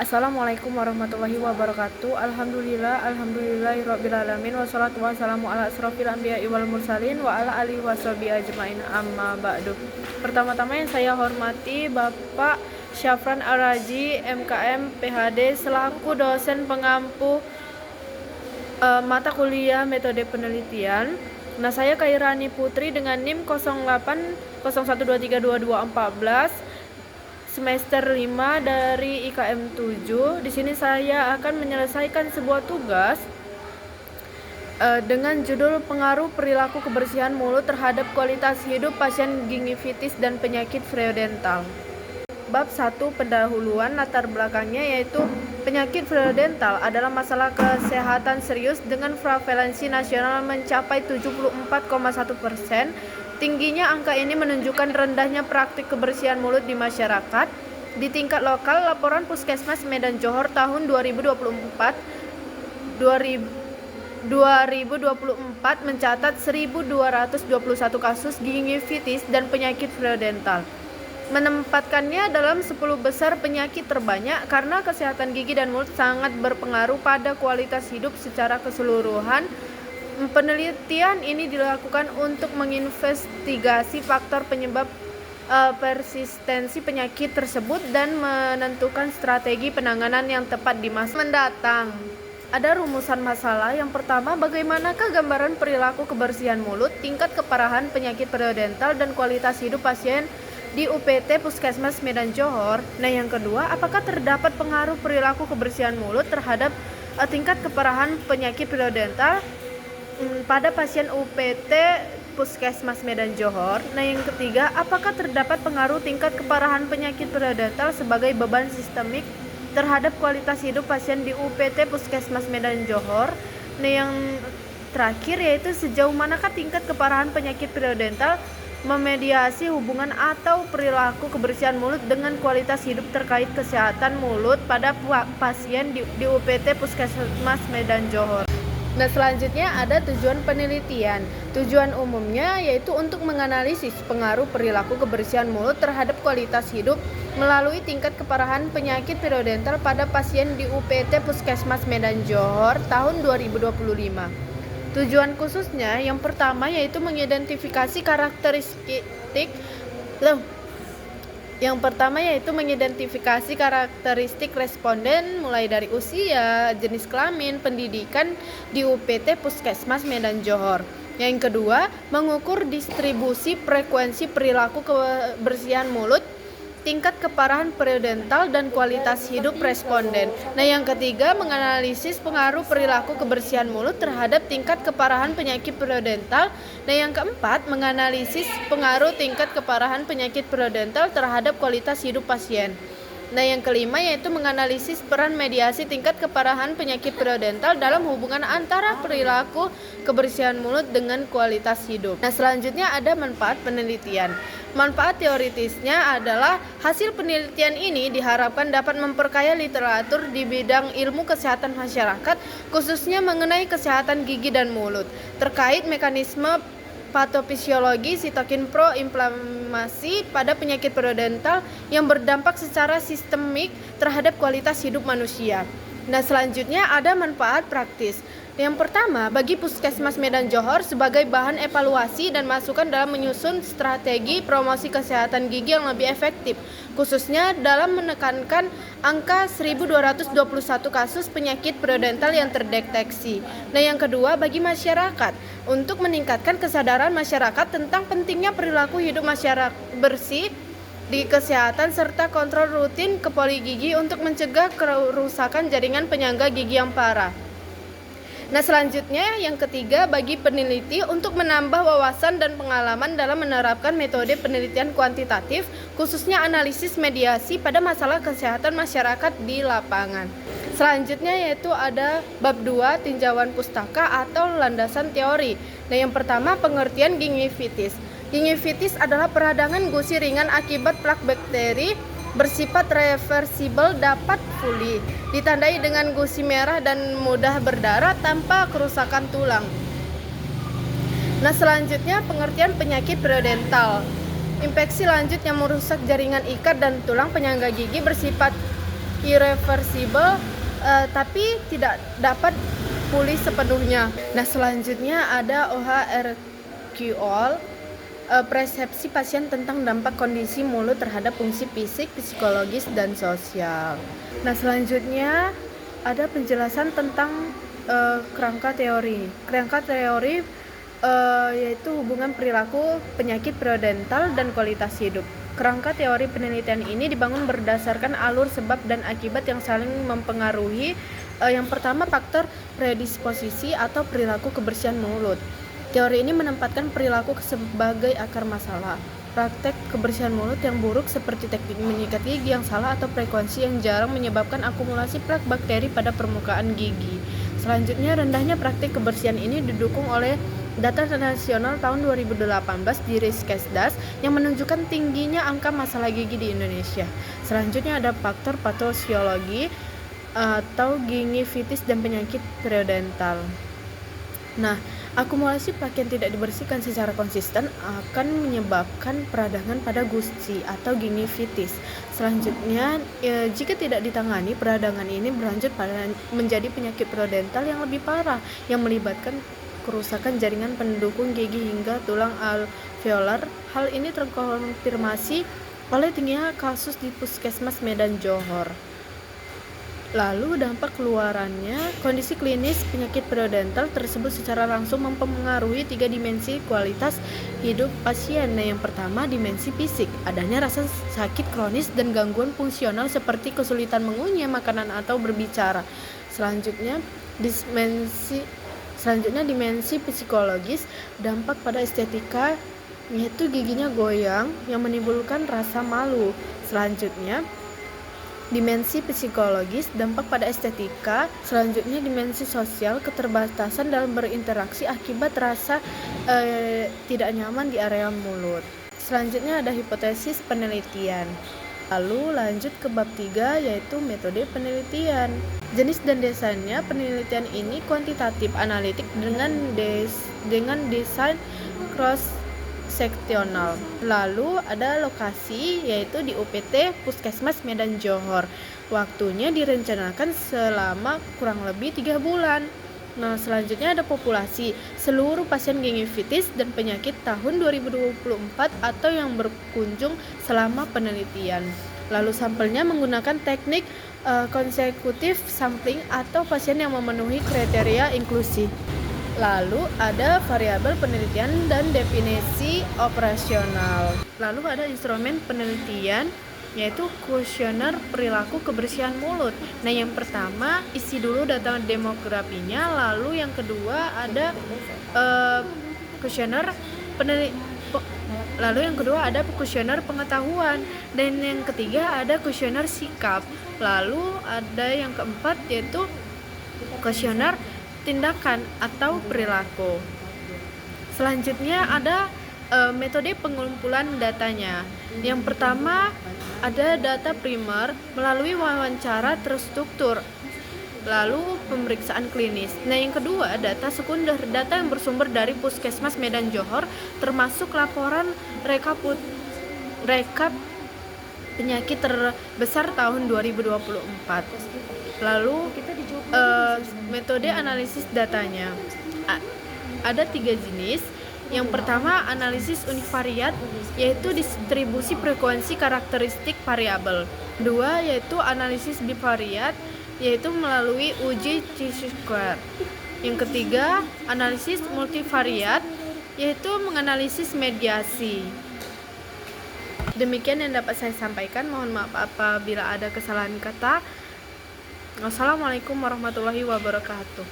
Assalamualaikum warahmatullahi wabarakatuh. Alhamdulillahirabbil alamin wassalatu wassalamu ala asrofil anbiya'i wal mursalin wa ala alihi washabihi ajmain amma ba'du. Pertama-tama yang saya hormati Bapak Syafran Araji MKM PhD selaku dosen pengampu mata kuliah metode penelitian. Nah, saya Kairani Putri dengan NIM 0801232214 semester 5 dari IKM 7. Di sini saya akan menyelesaikan sebuah tugas dengan judul pengaruh perilaku kebersihan mulut terhadap kualitas hidup pasien gingivitis dan penyakit periodontal. Bab 1 pendahuluan latar belakangnya yaitu penyakit periodontal adalah masalah kesehatan serius dengan prevalensi nasional mencapai 74,1%. Tingginya angka ini menunjukkan rendahnya praktik kebersihan mulut di masyarakat. Di tingkat lokal, laporan Puskesmas Medan Johor tahun 2024 mencatat 1.221 kasus gingivitis dan penyakit periodontal, menempatkannya dalam 10 besar penyakit terbanyak karena kesehatan gigi dan mulut sangat berpengaruh pada kualitas hidup secara keseluruhan. Penelitian ini dilakukan untuk menginvestigasi faktor penyebab persistensi penyakit tersebut dan menentukan strategi penanganan yang tepat di masa mendatang. Ada rumusan masalah. Yang pertama, bagaimanakah gambaran perilaku kebersihan mulut, tingkat keparahan penyakit periodontal dan kualitas hidup pasien di UPT Puskesmas Medan Johor. Nah, yang kedua, apakah terdapat pengaruh perilaku kebersihan mulut terhadap tingkat keparahan penyakit periodontal pada pasien UPT Puskesmas Medan Johor. Nah, yang ketiga, apakah terdapat pengaruh tingkat keparahan penyakit periodontal sebagai beban sistemik terhadap kualitas hidup pasien di UPT Puskesmas Medan Johor. Nah, yang terakhir yaitu sejauh manakah tingkat keparahan penyakit periodontal memediasi hubungan atau perilaku kebersihan mulut dengan kualitas hidup terkait kesehatan mulut pada pasien di UPT Puskesmas Medan Johor. Nah, selanjutnya ada tujuan penelitian. Tujuan umumnya yaitu untuk menganalisis pengaruh perilaku kebersihan mulut terhadap kualitas hidup melalui tingkat keparahan penyakit periodontal pada pasien di UPT Puskesmas Medan Johor tahun 2025. Tujuan khususnya yang pertama yaitu mengidentifikasi karakteristik responden mulai dari usia, jenis kelamin, pendidikan di UPT Puskesmas Medan Johor. Yang kedua, mengukur distribusi frekuensi perilaku kebersihan mulut, tingkat keparahan periodontal dan kualitas hidup responden. Nah, yang ketiga, menganalisis pengaruh perilaku kebersihan mulut terhadap tingkat keparahan penyakit periodontal. Nah, yang keempat, menganalisis pengaruh tingkat keparahan penyakit periodontal terhadap kualitas hidup pasien. Nah, yang kelima yaitu menganalisis peran mediasi tingkat keparahan penyakit periodontal dalam hubungan antara perilaku kebersihan mulut dengan kualitas hidup. Nah, selanjutnya ada manfaat penelitian. Manfaat teoritisnya adalah hasil penelitian ini diharapkan dapat memperkaya literatur di bidang ilmu kesehatan masyarakat, khususnya mengenai kesehatan gigi dan mulut, terkait mekanisme patofisiologi sitokin proinflamasi pada penyakit periodontal yang berdampak secara sistemik terhadap kualitas hidup manusia. Nah, selanjutnya ada manfaat praktis. Yang pertama, bagi Puskesmas Medan Johor sebagai bahan evaluasi dan masukan dalam menyusun strategi promosi kesehatan gigi yang lebih efektif, khususnya dalam menekankan angka 1.221 kasus penyakit periodontal yang terdeteksi. Nah, yang kedua, bagi masyarakat untuk meningkatkan kesadaran masyarakat tentang pentingnya perilaku hidup masyarakat bersih di kesehatan serta kontrol rutin ke poligigi untuk mencegah kerusakan jaringan penyangga gigi yang parah. Nah, selanjutnya yang ketiga, bagi peneliti untuk menambah wawasan dan pengalaman dalam menerapkan metode penelitian kuantitatif, khususnya analisis mediasi pada masalah kesehatan masyarakat di lapangan. Selanjutnya yaitu ada bab 2 tinjauan pustaka atau landasan teori. Nah, yang pertama, pengertian gingivitis. Gingivitis adalah peradangan gusi ringan akibat plak bakteri bersifat reversibel dapat pulih, ditandai dengan gusi merah dan mudah berdarah tanpa kerusakan tulang. Nah, selanjutnya pengertian penyakit periodontal. Infeksi lanjut yang merusak jaringan ikat dan tulang penyangga gigi bersifat irreversible, tapi tidak dapat pulih sepenuhnya. Nah, selanjutnya ada OHRQOL, persepsi pasien tentang dampak kondisi mulut terhadap fungsi fisik, psikologis, dan sosial. Nah, selanjutnya ada penjelasan tentang kerangka teori. Kerangka teori yaitu hubungan perilaku, penyakit periodontal, dan kualitas hidup. Kerangka teori penelitian ini dibangun berdasarkan alur sebab dan akibat yang saling mempengaruhi. Yang pertama, faktor predisposisi atau perilaku kebersihan mulut. Teori ini menempatkan perilaku sebagai akar masalah. Praktek kebersihan mulut yang buruk seperti teknik menyikat gigi yang salah atau frekuensi yang jarang menyebabkan akumulasi plak bakteri pada permukaan gigi. Selanjutnya, rendahnya praktik kebersihan ini didukung oleh data nasional tahun 2018 di Riskesdas yang menunjukkan tingginya angka masalah gigi di Indonesia. Selanjutnya ada faktor patosiologi atau gingivitis dan penyakit periodontal. Nah, akumulasi plak yang tidak dibersihkan secara konsisten akan menyebabkan peradangan pada gusi atau gingivitis. Selanjutnya, jika tidak ditangani, peradangan ini berlanjut pada menjadi penyakit periodontal yang lebih parah yang melibatkan kerusakan jaringan pendukung gigi hingga tulang alveolar. Hal ini terkonfirmasi oleh tingginya kasus di Puskesmas Medan Johor. Lalu dampak keluarannya, kondisi klinis penyakit periodontal tersebut secara langsung mempengaruhi 3 dimensi kualitas hidup pasien. Nah, yang pertama, dimensi fisik, adanya rasa sakit kronis dan gangguan fungsional seperti kesulitan mengunyah makanan atau berbicara. Selanjutnya dimensi psikologis, dampak pada estetika, yaitu giginya goyang yang menimbulkan rasa malu. Selanjutnya, dimensi psikologis, dampak pada estetika. Selanjutnya, dimensi sosial, keterbatasan dalam berinteraksi akibat rasa tidak nyaman di area mulut. Selanjutnya ada hipotesis penelitian. Lalu lanjut ke bab 3, yaitu metode penelitian. Jenis dan desainnya, penelitian ini kuantitatif analitik dengan desain cross-seksional. Lalu ada lokasi, yaitu di UPT Puskesmas Medan Johor. Waktunya direncanakan selama kurang lebih 3 bulan. Nah, selanjutnya ada populasi, seluruh pasien gingivitis dan penyakit tahun 2024 atau yang berkunjung selama penelitian. Lalu sampelnya menggunakan teknik konsekutif sampling atau pasien yang memenuhi kriteria inklusi. Lalu ada variabel penelitian dan definisi operasional. Lalu ada instrumen penelitian, yaitu kuesioner perilaku kebersihan mulut. Nah, yang pertama isi dulu data demografinya, lalu yang kedua ada kuesioner kuesioner pengetahuan, dan yang ketiga ada kuesioner sikap. Lalu ada yang keempat, yaitu kuesioner tindakan atau perilaku. Selanjutnya ada metode pengumpulan datanya. Yang pertama ada data primer melalui wawancara terstruktur, lalu pemeriksaan klinis. Nah, yang kedua data sekunder, data yang bersumber dari Puskesmas Medan Johor, termasuk laporan rekap penyakit terbesar tahun 2024. Lalu metode analisis datanya ada 3 jenis. Yang pertama, analisis univariat, yaitu distribusi frekuensi karakteristik variabel. 2, yaitu analisis bivariat, yaitu melalui uji chi-square. Yang ketiga, analisis multivariat, yaitu menganalisis mediasi. Demikian yang dapat saya sampaikan. Mohon maaf apabila ada kesalahan kata. Wassalamualaikum warahmatullahi wabarakatuh.